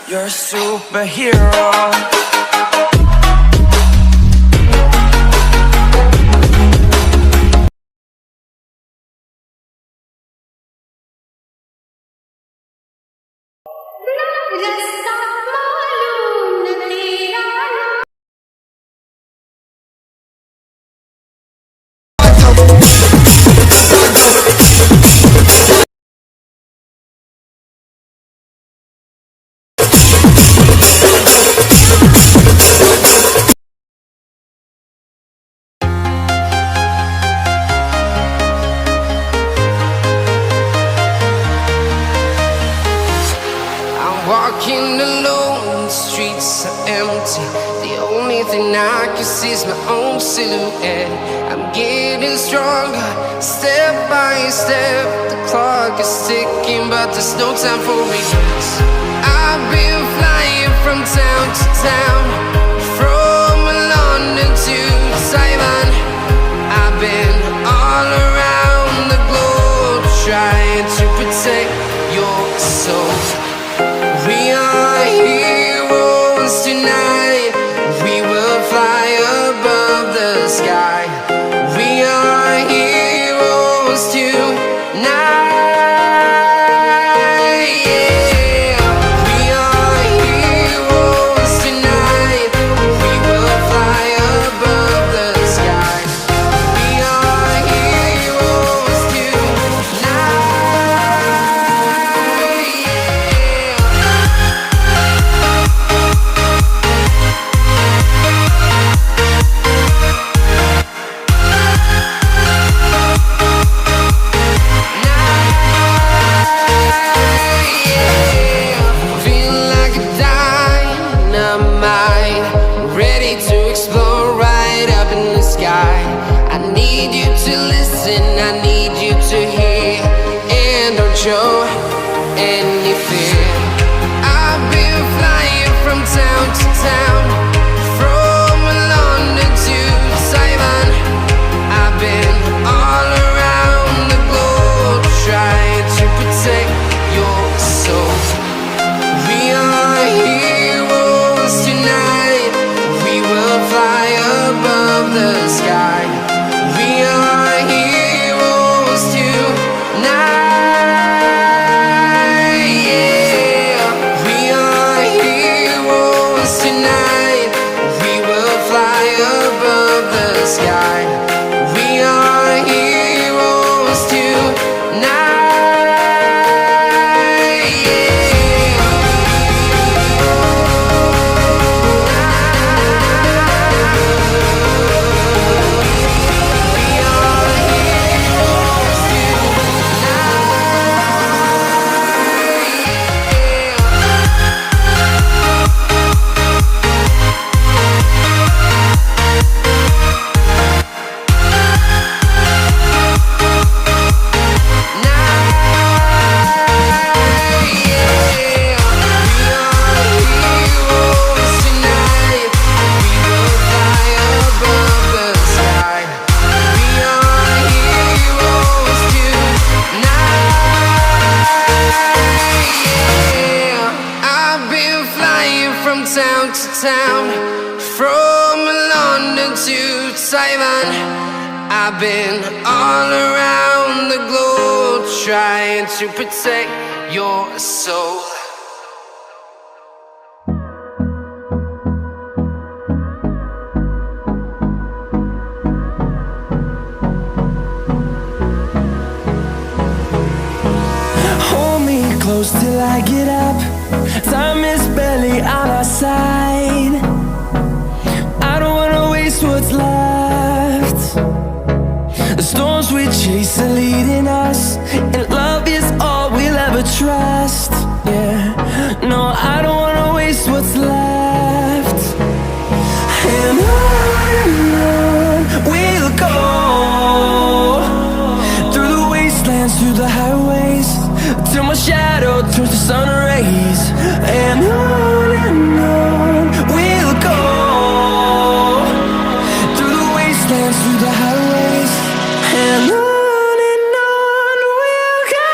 You're a superhero. Walking alone, the streets are empty. The only thing I can see is my own silhouette. I'm getting stronger, step by step. The clock is ticking, but there's no time for me. I've been flying from town to town, from London to Taiwan. I've been all around the globe, trying to protect your soul. We are heroes tonight. We will fly above the sky. We are heroes tonight. Yeah. We are heroes tonight. We will fly above the sky. We are heroes tonight. I need you to hear and don't show any fear. I've been flying from town to town, from London to Taiwan. I've been all around the globe, trying to protect your soul. We are heroes tonight. We will fly above the sky. We are heroes tonight. Yeah. We are heroes tonight. We will fly above the sky. We are heroes tonight. Town to town, from London to Taiwan. I've been all around the globe, trying to protect your soul. Hold me close till I get up. Time is barely on our side. I don't wanna waste what's left. The storms we chase are leading us, and love is all we'll ever trust. Yeah, no, I don't wanna waste what's left. And on we'll go, through the wastelands, through the highways, till my shadow turns to sun rays. And on we'll go, through the wastelands, through the highways. And on we'll go.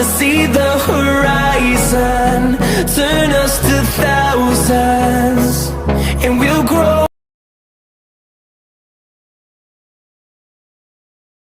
wanna see the horizon turn us to thousands, and we'll grow.